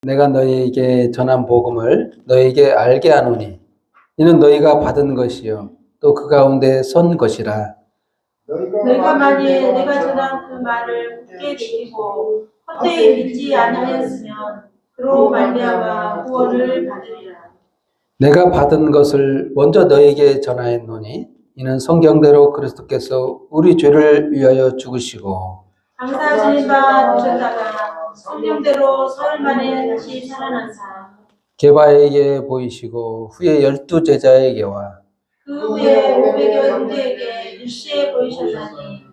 내가 너희에게 전한 복음을 너희에게 알게 하노니 이는 너희가 받은 것이요 또 그 가운데 선 것이라. 너희가 만일 내가 전한 그 말을 굳게 지키고 헛되이 믿지 아니하였으면 그로 말미암아 구원을 받으리라. 내가 받은 것을 먼저 너희에게 전하였노니 이는 성경대로 그리스도께서 우리 죄를 위하여 죽으시고 장사 지낸 바 오셨다가 성령대로 사흘 만에 다시 살아난사 게바에게 보이시고 후에 12 제자에게와 그 후에 500여 형제에게 일시에 보이셨나니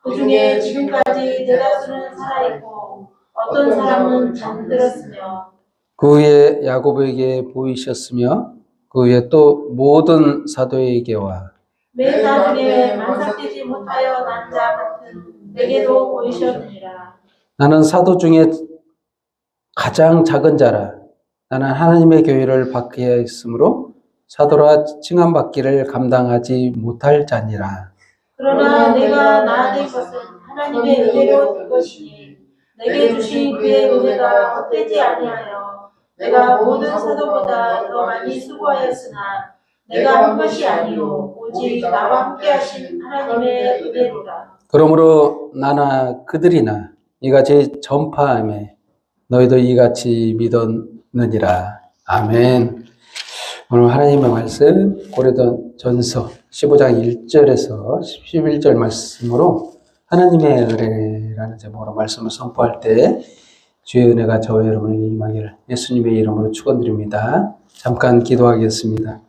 그 중에 지금까지 대다수는 살아있고 어떤 사람은 잠들었으며 그 후에 야곱에게 보이셨으며 그 후에 또 모든 사도에게와 맨 나중에 만삭되지 못하여 난 자 같은 내게도 보이셨느니라. 나는 사도 중에 가장 작은 자라. 나는 하나님의 교회를 받게 했으므로 사도라 칭함받기를 감당하지 못할 자니라. 그러나 내가 나아낼 것은 하나님의 은혜로 된 것이니 내게 주신 그의 은혜가 헛되지 아니하여 내가 모든 사도보다 더 많이 수고하였으나 내가 한 것이 아니요 오직 나와 함께 하신 하나님의 은혜로라. 그러므로 나나 그들이나 이같이 전파함에 너희도 이같이 믿었느니라. 아멘. 오늘 하나님의 말씀 고린도전서 15장 1절에서 11절 말씀으로 하나님의 은혜라는 제목으로 말씀을 선포할 때 주의 은혜가 저와 여러분에게 임하기를 예수님의 이름으로 축원드립니다. 잠깐 기도하겠습니다.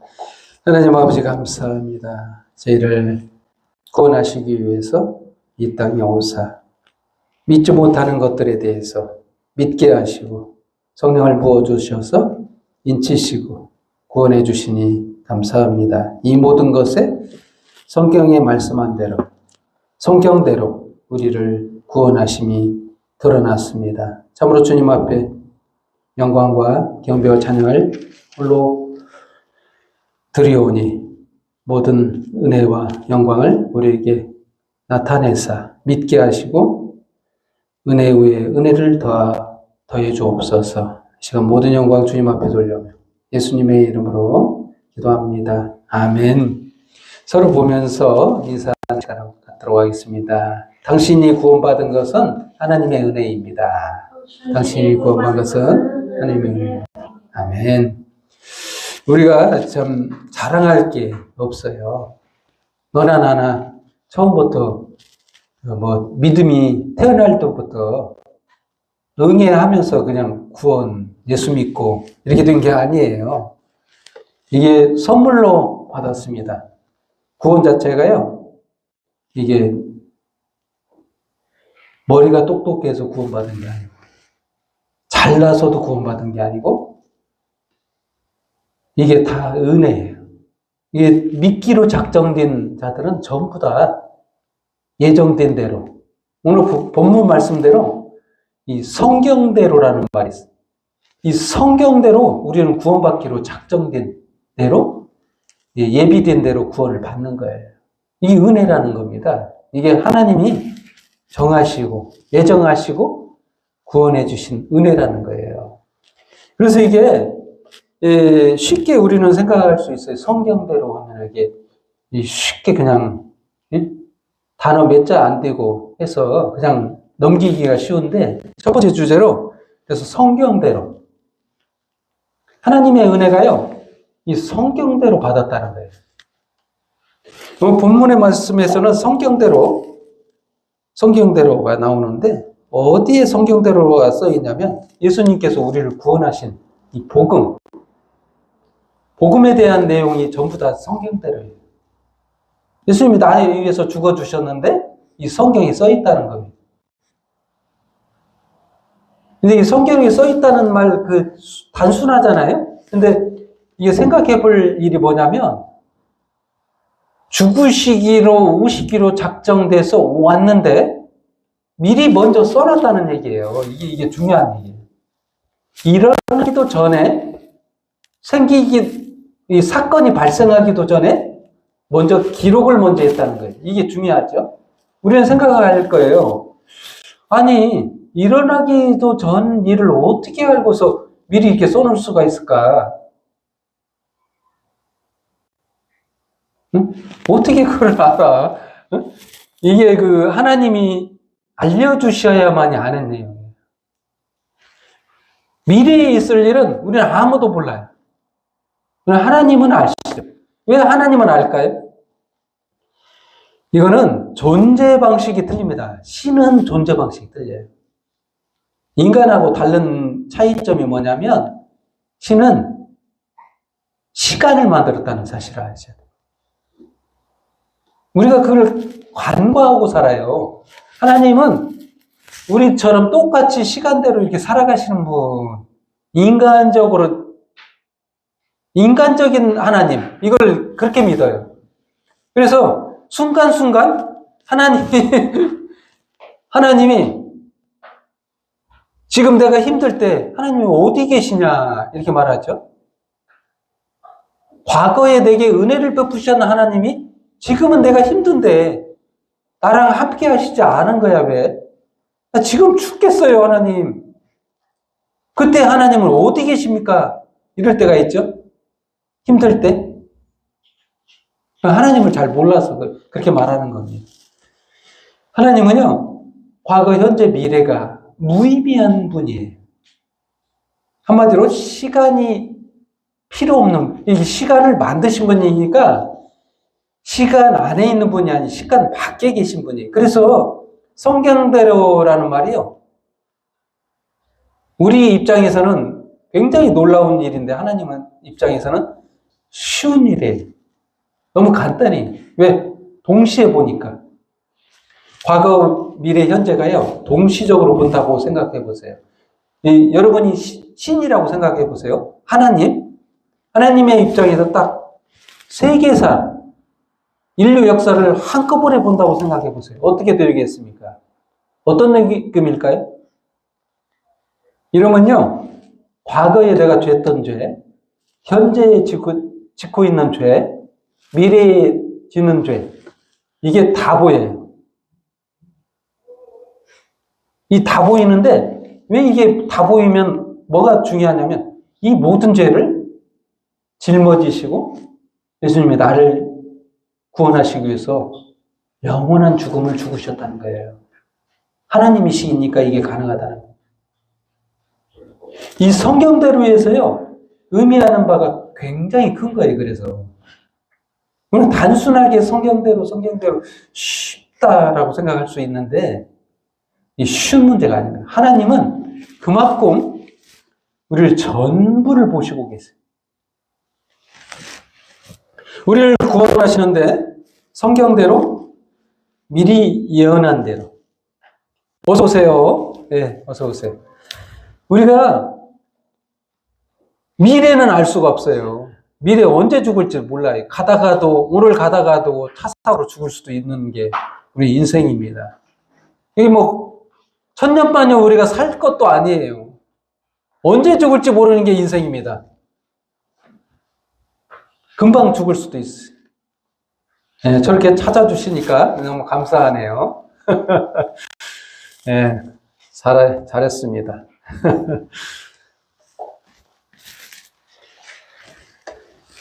하나님 아버지 감사합니다. 저희를 구원하시기 위해서 이 땅에 오사 믿지 못하는 것들에 대해서 믿게 하시고 성령을 부어주셔서 인치시고 구원해 주시니 감사합니다. 이 모든 것에 성경에 말씀한 대로 성경대로 우리를 구원하심이 드러났습니다. 참으로 주님 앞에 영광과 경배와 찬양을 홀로 드리오니 모든 은혜와 영광을 우리에게 나타내사 믿게 하시고 은혜 위에 은혜를 더해 주옵소서. 시간 모든 영광 주님 앞에 돌려며 예수님의 이름으로 기도합니다. 아멘. 서로 보면서 인사하는 시간 갖도록 하겠습니다. 당신이 구원받은 것은 하나님의 은혜입니다. 당신이 구원받은 것은 하나님의 은혜입니다. 아멘. 우리가 참 자랑할 게 없어요. 너나 나나 처음부터 믿음이 태어날 때부터 응애하면서 그냥 구원, 예수 믿고 이렇게 된 게 아니에요. 이게 선물로 받았습니다. 구원 자체가요. 이게 머리가 똑똑해서 구원받은 게 아니고 잘나서도 구원받은 게 아니고 이게 다 은혜예요. 이게 믿기로 작정된 자들은 전부 다 예정된 대로 오늘 본문 말씀대로 이 성경대로라는 말이 있어요. 이 성경대로 우리는 구원받기로 작정된 대로 예비된 대로 구원을 받는 거예요. 이 은혜라는 겁니다. 이게 하나님이 정하시고 예정하시고 구원해 주신 은혜라는 거예요. 그래서 이게 쉽게 우리는 생각할 수 있어요. 성경대로 하면 이게 쉽게 그냥 단어 몇 자 안 되고 해서 그냥 넘기기가 쉬운데 첫 번째 주제로 그래서 성경대로 하나님의 은혜가요 이 성경대로 받았다는 거예요. 본문의 말씀에서는 성경대로가 나오는데 어디에 성경대로가 써 있냐면 예수님께서 우리를 구원하신 이 복음에 대한 내용이 전부 다 성경대로예요. 예수님이 나를 위해서 죽어주셨는데 이 성경에 써 있다는 겁니다. 근데 이 성경에 써 있다는 말 단순하잖아요? 근데 이게 생각해 볼 일이 뭐냐면 죽으시기로 오시기로 작정돼서 왔는데 미리 먼저 써놨다는 얘기예요. 이게 중요한 얘기예요. 일어나기도 전에 이 사건이 발생하기도 전에 먼저 기록을 먼저 했다는 거예요. 이게 중요하죠. 우리는 생각할 거예요. 아니 일어나기도 전 일을 어떻게 알고서 미리 이렇게 써놓을 수가 있을까? 응? 어떻게 그걸 알아? 응? 이게 그 하나님이 알려주셔야만이 아는 내용이에요. 미래에 있을 일은 우리는 아무도 몰라요. 그러나 하나님은 아시죠. 왜 하나님은 알까요? 이거는 존재 방식이 틀립니다. 신은 존재 방식이 틀려요. 인간하고 다른 차이점이 뭐냐면 신은 시간을 만들었다는 사실을 아셔야 돼요. 우리가 그걸 간과하고 살아요. 하나님은 우리처럼 똑같이 시간대로 이렇게 살아가시는 분, 인간적인 하나님, 이걸 그렇게 믿어요. 그래서 순간순간 하나님이 지금 내가 힘들 때 하나님이 어디 계시냐 이렇게 말하죠. 과거에 내게 은혜를 베푸셨는 하나님이 지금은 내가 힘든데 나랑 함께 하시지 않은 거야. 왜? 나 지금 죽겠어요, 하나님. 그때 하나님은 어디 계십니까? 이럴 때가 있죠. 힘들 때. 하나님을 잘 몰라서 그렇게 말하는 겁니다. 하나님은요, 과거, 현재, 미래가 무의미한 분이에요. 한마디로 시간이 필요 없는, 이게 시간을 만드신 분이니까 시간 안에 있는 분이 아니고 시간 밖에 계신 분이에요. 그래서 성경대로라는 말이요. 우리 입장에서는 굉장히 놀라운 일인데 하나님 입장에서는 쉬운 일이에요. 너무 간단히. 왜? 동시에 보니까. 과거, 미래, 현재가요. 동시적으로 본다고 생각해 보세요. 여러분이 신이라고 생각해 보세요. 하나님의 입장에서 딱 세계사, 인류 역사를 한꺼번에 본다고 생각해 보세요. 어떻게 되겠습니까? 어떤 느낌일까요? 이러면요, 과거에 내가 죄했던 죄, 현재에 짓고 있는 죄, 미래에 짓는 죄, 이게 다 보여요. 이 다 보이는데, 왜 이게 다 보이면 뭐가 중요하냐면, 이 모든 죄를 짊어지시고, 예수님이 나를 구원하시기 위해서 영원한 죽음을 죽으셨다는 거예요. 하나님이시니까 이게 가능하다는 거예요. 이 성경대로에서요, 의미하는 바가 굉장히 큰 거예요, 그래서. 우리는 단순하게 성경대로 쉽다라고 생각할 수 있는데, 이 쉬운 문제가 아닙니다. 하나님은 그만큼 우리를 전부를 보시고 계세요. 우리를 구원하시는데 성경대로 미리 예언한 대로. 어서 오세요. 네, 어서 오세요. 우리가 미래는 알 수가 없어요. 미래 언제 죽을지 몰라요. 오늘 가다가도 타사로 죽을 수도 있는 게 우리 인생입니다. 이게 뭐 천년만년 우리가 살 것도 아니에요. 언제 죽을지 모르는 게 인생입니다. 금방 죽을 수도 있어요. 네, 저렇게 찾아주시니까 너무 감사하네요. 네, 잘했습니다.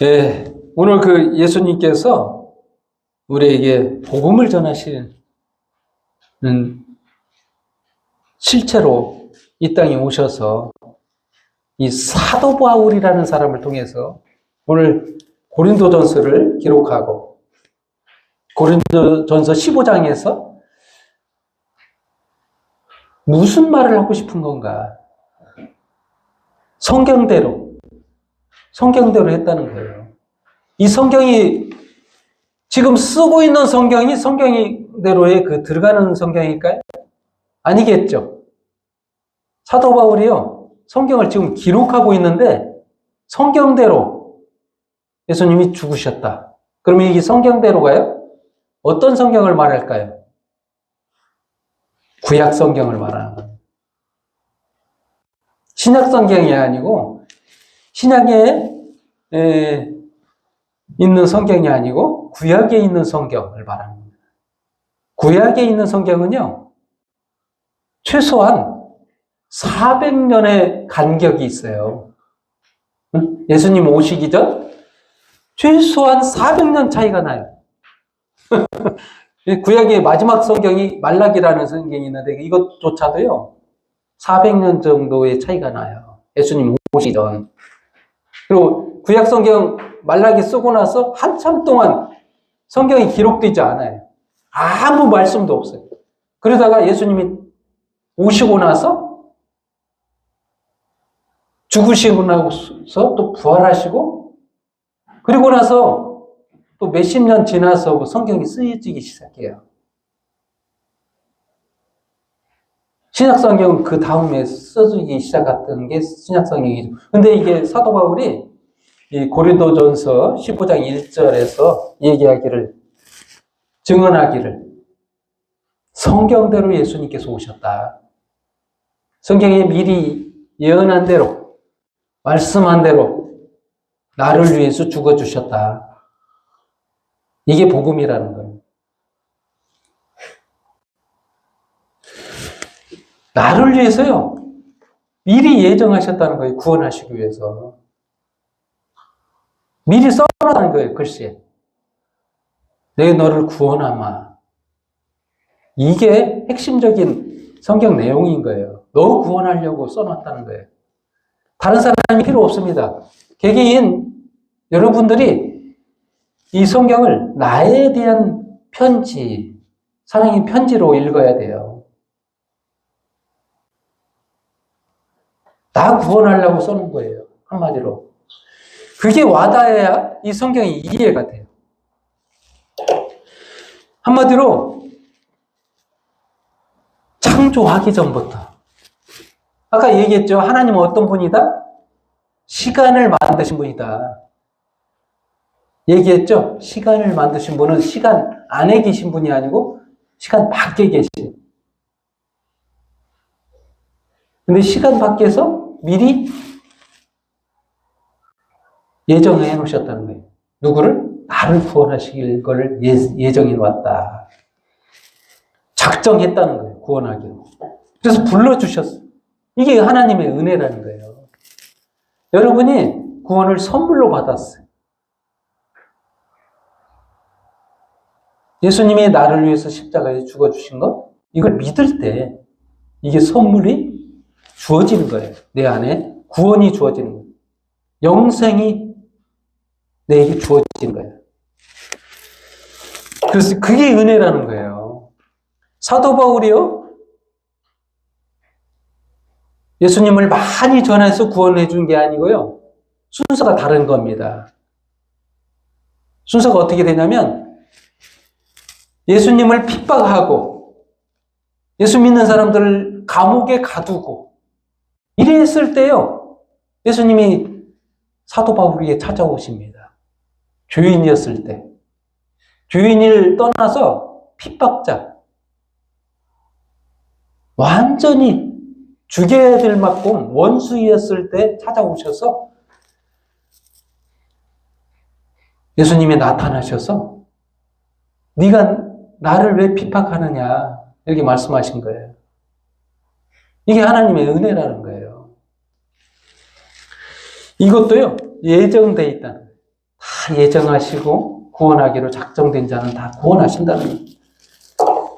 네, 오늘 그 예수님께서 우리에게 복음을 전하시는 실체로 이 땅에 오셔서 이 사도 바울이라는 사람을 통해서 오늘 고린도전서를 기록하고 고린도전서 15장에서 무슨 말을 하고 싶은 건가? 성경대로 했다는 거예요. 이 성경이 지금 쓰고 있는 성경대로의 그 들어가는 성경일까요? 아니겠죠. 사도 바울이요, 성경을 지금 기록하고 있는데 성경대로 예수님이 죽으셨다. 그러면 이게 성경대로가요? 어떤 성경을 말할까요? 구약 성경을 말하는 거예요. 신약 성경이 아니고 신약에 있는 성경이 아니고 구약에 있는 성경을 말하는 겁니다. 구약에 있는 성경은요, 최소한 400년의 간격이 있어요. 응? 예수님 오시기 전 최소한 400년 차이가 나요. 구약의 마지막 성경이 말라기라는 성경이 있는데 이것조차도요 400년 정도의 차이가 나요. 예수님 오시기 전. 그리고 구약 성경 말라기 쓰고 나서 한참 동안 성경이 기록되지 않아요. 아무 말씀도 없어요. 그러다가 예수님이 오시고 나서 죽으시고 나서 또 부활하시고 그리고 나서 또 몇십 년 지나서 성경이 쓰여지기 시작해요. 신약성경은 그 다음에 써지기 시작했던 게 신약성경이죠. 근데 이게 사도 바울이 이 고린도전서 15장 1절에서 얘기하기를, 증언하기를 성경대로 예수님께서 오셨다. 성경에 미리 예언한 대로, 말씀한 대로 나를 위해서 죽어주셨다. 이게 복음이라는 거예요. 나를 위해서요. 미리 예정하셨다는 거예요. 구원하시기 위해서. 미리 써놨다는 거예요. 글씨에. 내가 너를 구원하마. 이게 핵심적인 성경 내용인 거예요. 너 구원하려고 써놨다는 거예요. 다른 사람이 필요 없습니다. 개개인 여러분들이 이 성경을 나에 대한 편지, 사랑의 편지로 읽어야 돼요. 나 구원하려고 써놓은 거예요. 한마디로. 그게 와닿아야 이 성경이 이해가 돼요. 한마디로 창조하기 전부터. 아까 얘기했죠. 하나님은 어떤 분이다? 시간을 만드신 분이다. 얘기했죠. 시간을 만드신 분은 시간 안에 계신 분이 아니고 시간 밖에 계신. 근데 시간 밖에서 미리 예정해 놓으셨다는 거예요. 누구를? 나를 구원하시길 거를 예정해 놓았다. 작정했다는 거예요. 구원하기로. 그래서 불러주셨어요. 이게 하나님의 은혜라는 거예요. 여러분이 구원을 선물로 받았어요. 예수님이 나를 위해서 십자가에 죽어주신 것, 이걸 믿을 때 이게 선물이 주어지는 거예요. 내 안에 구원이 주어지는 거예요. 영생이 내게 주어지는 거예요. 그래서 그게 은혜라는 거예요. 사도 바울이요, 예수님을 많이 전해서 구원해 준 게 아니고요, 순서가 다른 겁니다. 순서가 어떻게 되냐면 예수님을 핍박하고 예수 믿는 사람들을 감옥에 가두고 이랬을 때요, 예수님이 사도 바울에게 찾아오십니다. 죄인이었을 때. 죄인을 떠나서 핍박자. 완전히 죽여야 될 만큼 원수였을 때 찾아오셔서 예수님이 나타나셔서 네가 나를 왜 핍박하느냐 이렇게 말씀하신 거예요. 이게 하나님의 은혜라는 거예요. 이것도요 예정돼 있다는 거예요. 다 예정하시고 구원하기로 작정된 자는 다 구원하신다는 거예요.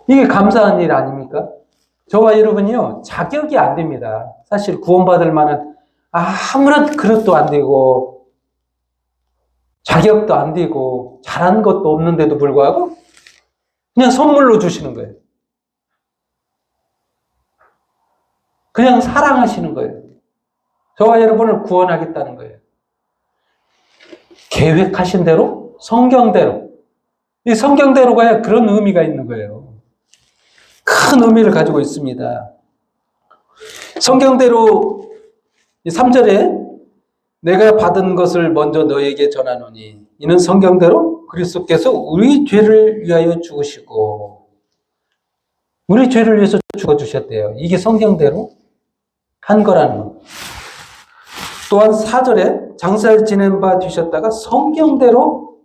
이게 감사한 일 아닙니까? 저와 여러분이요 자격이 안 됩니다. 사실 구원받을 만한 아무런 그릇도 안 되고 자격도 안 되고 잘한 것도 없는데도 불구하고 그냥 선물로 주시는 거예요. 그냥 사랑하시는 거예요. 저와 여러분을 구원하겠다는 거예요. 계획하신 대로, 성경대로. 이 성경대로가 그런 의미가 있는 거예요. 큰 의미를 가지고 있습니다. 성경대로 3절에 내가 받은 것을 먼저 너에게 전하노니 이는 성경대로 그리스도께서 우리 죄를 위하여 죽으시고 우리 죄를 위해서 죽어주셨대요. 이게 성경대로 한 거라는 거. 또한 4절에 장사를 지낸 바 되셨다가 성경대로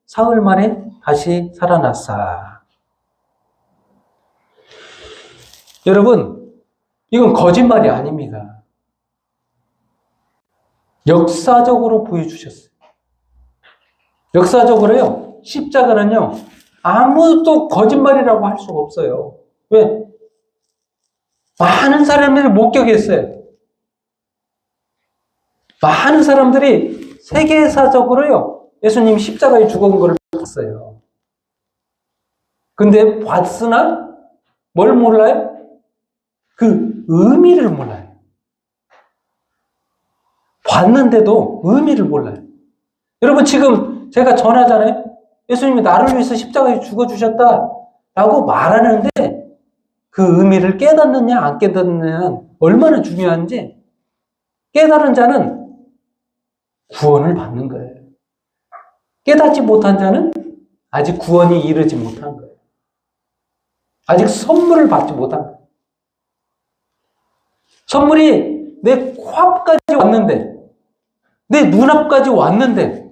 사흘 만에 다시 살아났사. 여러분, 이건 거짓말이 아닙니다. 역사적으로 보여주셨어요. 역사적으로요, 십자가는요, 아무도 거짓말이라고 할 수가 없어요. 왜? 많은 사람들이 목격했어요. 많은 사람들이 세계사적으로요, 예수님 십자가에 죽은 걸 봤어요. 근데 봤으나 뭘 몰라요? 그 의미를 몰라요. 봤는데도 의미를 몰라요. 여러분, 지금 제가 전하잖아요. 예수님이 나를 위해서 십자가에 죽어주셨다 라고 말하는데 그 의미를 깨닫느냐 안 깨닫느냐는 얼마나 중요한지, 깨달은 자는 구원을 받는 거예요. 깨닫지 못한 자는 아직 구원이 이르지 못한 거예요. 아직 선물을 받지 못한 거예요. 선물이 내 코앞까지 왔는데, 내 눈앞까지 왔는데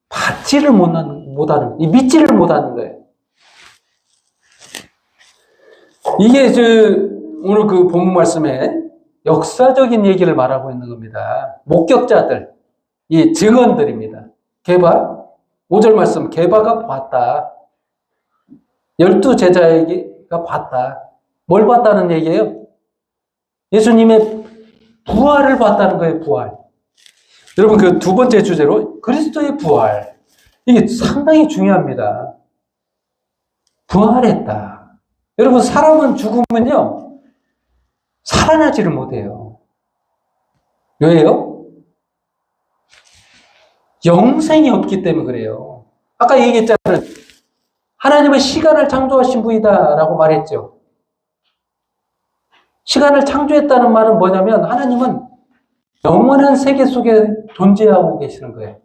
받지를 못하는, 믿지를 못하는 거예요. 이게 오늘 그 본문 말씀에 역사적인 얘기를 말하고 있는 겁니다. 목격자들, 이 증언들입니다. 게바, 5절 말씀, 게바가 봤다. 12제자에게가 봤다. 뭘 봤다는 얘기예요? 예수님의 부활을 봤다는 거예요, 부활. 여러분, 그 두 번째 주제로 그리스도의 부활. 이게 상당히 중요합니다. 부활했다. 여러분, 사람은 죽으면요, 살아나지를 못해요. 왜요? 영생이 없기 때문에 그래요. 아까 얘기했잖아요. 하나님은 시간을 창조하신 분이다라고 말했죠. 시간을 창조했다는 말은 뭐냐면 하나님은 영원한 세계 속에 존재하고 계시는 거예요.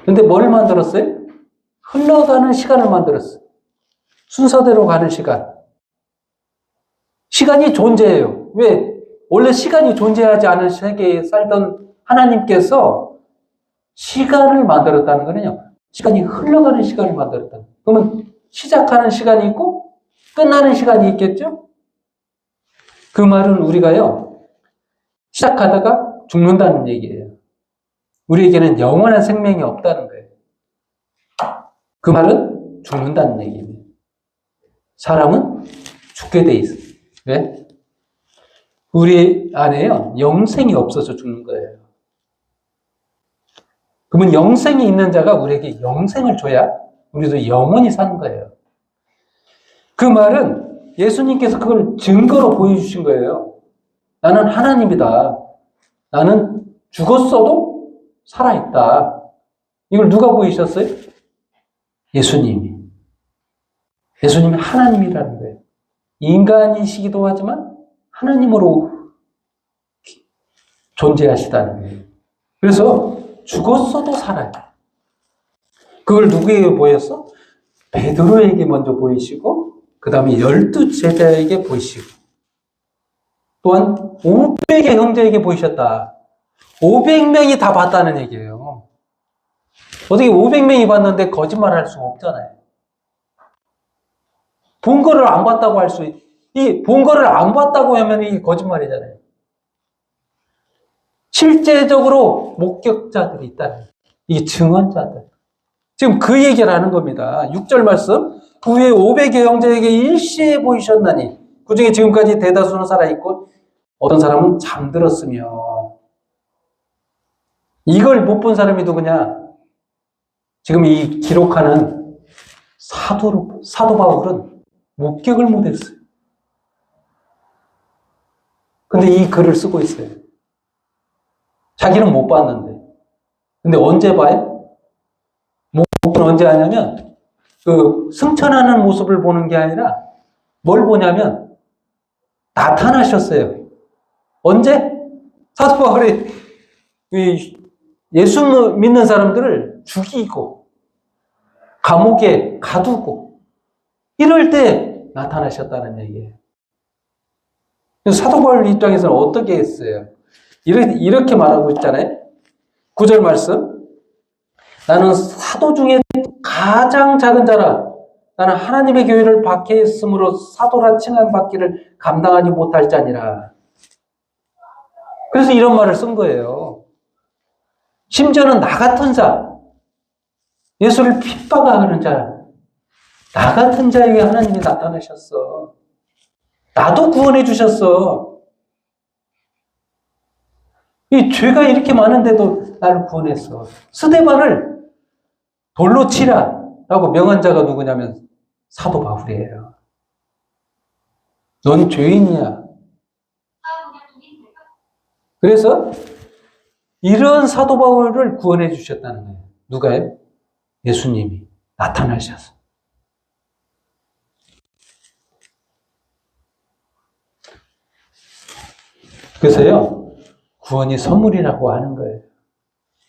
근데 뭘 만들었어요? 흘러가는 시간을 만들었어요. 순서대로 가는 시간. 시간이 존재해요. 왜? 원래 시간이 존재하지 않은 세계에 살던 하나님께서 시간을 만들었다는 거는요, 시간이 흘러가는 시간을 만들었다는 거예요. 그러면 시작하는 시간이 있고 끝나는 시간이 있겠죠? 그 말은 우리가요, 시작하다가 죽는다는 얘기예요. 우리에게는 영원한 생명이 없다는 거예요. 그 말은 죽는다는 얘기입니다. 사람은 죽게 돼 있어요. 왜? 우리 안에요, 영생이 없어서 죽는 거예요. 그러면 영생이 있는 자가 우리에게 영생을 줘야 우리도 영원히 사는 거예요. 그 말은 예수님께서 그걸 증거로 보여주신 거예요. 나는 하나님이다. 나는 죽었어도 살아있다. 이걸 누가 보이셨어요? 예수님이. 예수님이 하나님이라는 거예요. 인간이시기도 하지만 하나님으로 존재하시다는 거예요. 그래서 죽었어도 살아요. 그걸 누구에게 보였어? 베드로에게 먼저 보이시고, 그 다음에 12제자에게 보이시고, 또한 500의 형제에게 보이셨다. 500명이 다 봤다는 얘기예요. 어떻게 500명이 봤는데 거짓말 할 수가 없잖아요. 본 거를 안 봤다고 할 수, 본 거를 안 봤다고 하면 이게 거짓말이잖아요. 실제적으로 목격자들이 있다는 거예요. 이게 증언자들. 지금 그 얘기를 하는 겁니다. 6절 말씀. 그 후에 500의 형제에게 일시에 보이셨나니 그 중에 지금까지 대다수는 살아있고 어떤 사람은 잠들었으며. 이걸 못 본 사람이 누구냐? 지금 이 기록하는 사도 바울은 목격을 못했어요. 근데 이 글을 쓰고 있어요. 자기는 못 봤는데. 근데 언제 봐요? 목격은 언제 하냐면, 승천하는 모습을 보는 게 아니라, 뭘 보냐면, 나타나셨어요. 언제? 사도 바울이 예수 믿는 사람들을 죽이고, 감옥에 가두고, 이럴 때 나타나셨다는 얘기예요. 사도 바울 입장에서는 어떻게 했어요? 이렇게 말하고 있잖아요. 9절 말씀. 나는 사도 중에 가장 작은 자라. 나는 하나님의 교회를 박해했으므로 사도라 칭함받기를 감당하지 못할 자니라. 그래서 이런 말을 쓴 거예요. 심지어는 나 같은 자, 예수를 핍박하는 자, 나 같은 자에게 하나님이 나타나셨어. 나도 구원해 주셨어. 이 죄가 이렇게 많은데도 나를 구원했어. 스데반을 돌로 치라 라고 명한 자가 누구냐면 사도 바울이에요. 넌 죄인이야. 그래서 이런 사도 바울을 구원해 주셨다는 거예요. 누가요? 예수님이 나타나셔서. 그래서요, 구원이 선물이라고 하는 거예요.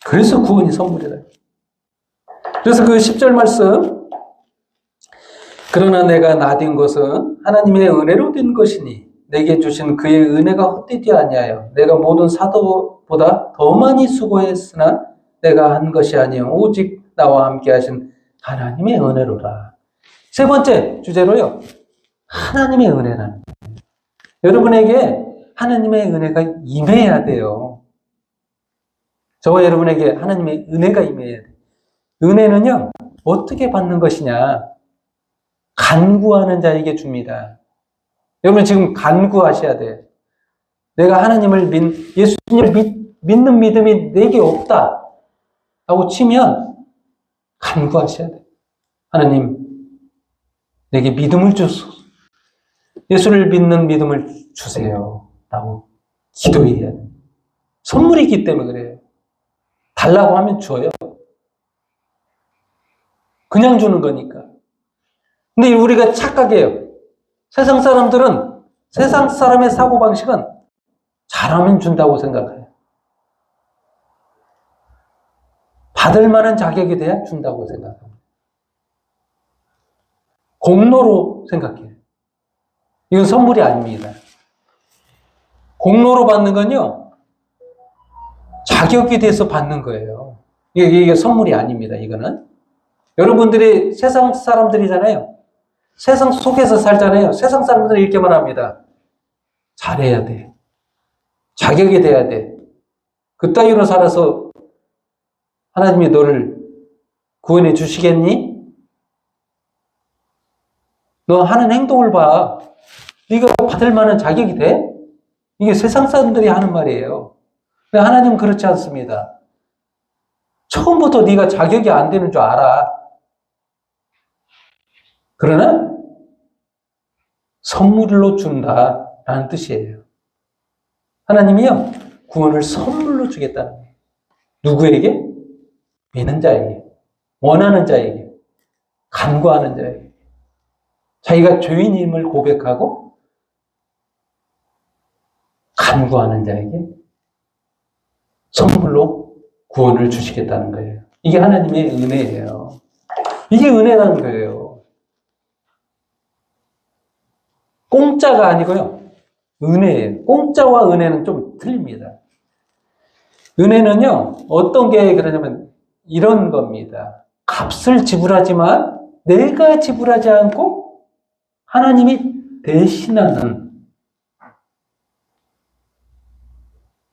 그래서 구원이 선물이다. 그래서 그 10절 말씀, 그러나 내가 나된 것은 하나님의 은혜로 된 것이니 내게 주신 그의 은혜가 헛되지 아니하여 내가 모든 사도보다 더 많이 수고했으나 내가 한 것이 아니요 오직 나와 함께 하신 하나님의 은혜로라. 세 번째 주제로요, 하나님의 은혜라는 거예요. 여러분에게 하나님의 은혜가 임해야 돼요. 저와 여러분에게 하나님의 은혜가 임해야 돼요. 은혜는요, 어떻게 받는 것이냐? 간구하는 자에게 줍니다. 여러분 지금 간구하셔야 돼요. 내가 하나님을 예수님을 믿는 믿음이 내게 없다 라고 치면 간구하셔야 돼요. 하나님, 내게 믿음을 주소서. 예수를 믿는 믿음을 주세요 라고 기도해야 돼요. 선물이기 때문에 그래요. 달라고 하면 줘요. 그냥 주는 거니까. 근데 우리가 착각해요. 세상 사람의 사고방식은 잘하면 준다고 생각해요. 받을 만한 자격이 돼야 준다고 생각합니다. 공로로 생각해요. 이건 선물이 아닙니다. 공로로 받는 건요, 자격이 돼서 받는 거예요. 이게 선물이 아닙니다, 이거는. 여러분들이 세상 사람들이잖아요. 세상 속에서 살잖아요. 세상 사람들은 이렇게 말합니다. 잘해야 돼. 자격이 돼야 돼. 그 따위로 살아서 하나님이 너를 구원해 주시겠니? 너 하는 행동을 봐. 네가 받을 만한 자격이 돼? 이게 세상 사람들이 하는 말이에요. 근데 하나님은 그렇지 않습니다. 처음부터 네가 자격이 안 되는 줄 알아. 그러나 선물로 준다라는 뜻이에요. 하나님이요, 구원을 선물로 주겠다는 거예요. 누구에게? 믿는 자에게, 원하는 자에게, 간구하는 자에게. 자기가 죄인임을 고백하고 간구하는 자에게 선물로 구원을 주시겠다는 거예요. 이게 하나님의 은혜예요. 이게 은혜라는 거예요. 공짜가 아니고요, 은혜예요. 공짜와 은혜는 좀 틀립니다. 은혜는요, 어떤 게 그러냐면 이런 겁니다. 값을 지불하지만 내가 지불하지 않고 하나님이 대신하는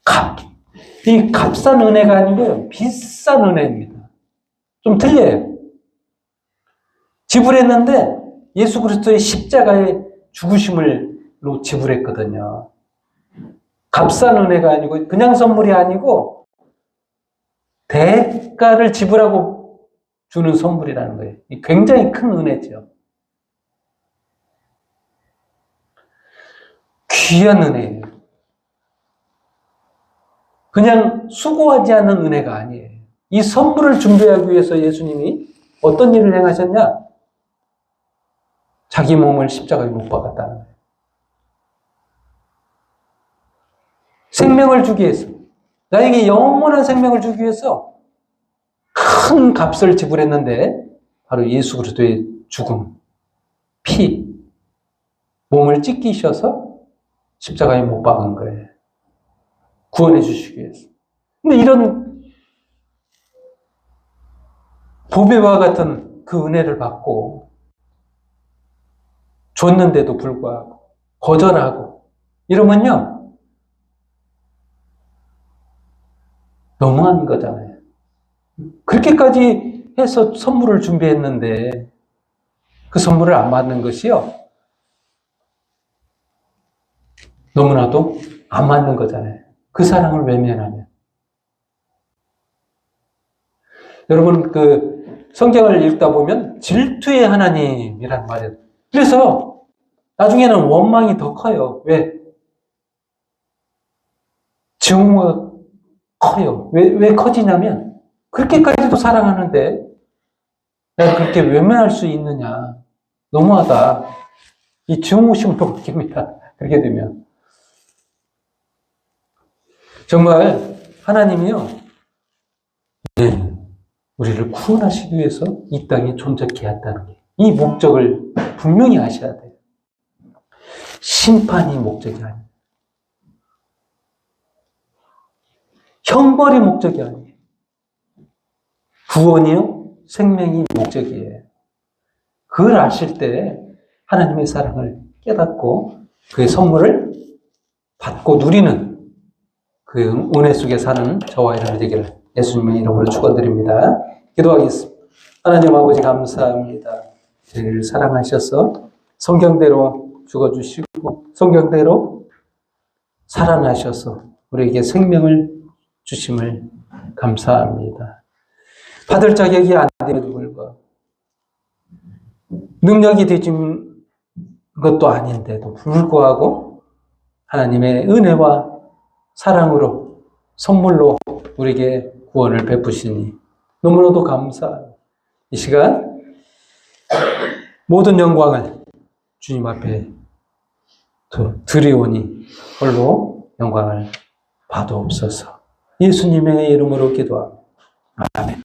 값. 이 값싼 은혜가 아니고요, 비싼 은혜입니다. 좀 틀려요. 지불했는데 예수 그리스도의 십자가의 죽으심을로 지불했거든요. 값싼 은혜가 아니고 그냥 선물이 아니고 대가를 지불하고 주는 선물이라는 거예요. 굉장히 큰 은혜죠. 귀한 은혜예요. 그냥 수고하지 않는 은혜가 아니에요. 이 선물을 준비하기 위해서 예수님이 어떤 일을 행하셨냐? 자기 몸을 십자가에 못 박았다는 거예요. 생명을 주기 위해서, 나에게 영원한 생명을 주기 위해서 큰 값을 지불했는데 바로 예수 그리스도의 죽음, 피, 몸을 찢기셔서 십자가에 못 박은 거예요. 구원해 주시기 위해서. 근데 이런 보배와 같은 그 은혜를 받고 줬는데도 불구하고 거절하고 이러면요, 너무한 거잖아요. 그렇게까지 해서 선물을 준비했는데 그 선물을 안 받는 것이요, 너무나도 안 맞는 거잖아요. 그 사랑을 외면하면. 여러분, 그 성경을 읽다 보면 질투의 하나님이란 말이에요. 그래서 나중에는 원망이 더 커요. 왜? 증오가 커요. 왜 커지냐면, 그렇게까지도 사랑하는데 내가 그렇게 외면할 수 있느냐. 너무하다. 이 증오심으로 바뀝니다. 그렇게 되면. 정말 하나님이요, 네, 우리를 구원하시기 위해서 이 땅에 존재케 했다는 게, 이 목적을 분명히 아셔야 돼요. 심판이 목적이 아니에요. 형벌이 목적이 아니에요. 구원이요, 생명이 목적이에요. 그걸 아실 때 하나님의 사랑을 깨닫고 그의 선물을 받고 누리는 그 은혜 속에 사는 저와 여러분 되기를 예수님의 이름으로 축원드립니다. 기도하겠습니다. 하나님 아버지 감사합니다. 저희를 사랑하셔서 성경대로 죽어주시고 성경대로 살아나셔서 우리에게 생명을 주심을 감사합니다. 받을 자격이 안 됨에도 불구하고 능력이 되진 것도 아닌데도 불구하고 하나님의 은혜와 사랑으로 선물로 우리에게 구원을 베푸시니 너무나도 감사합니다. 이 시간 모든 영광을 주님 앞에 드리오니 홀로 영광을 받아옵소서. 예수님의 이름으로 기도합니다. 아멘.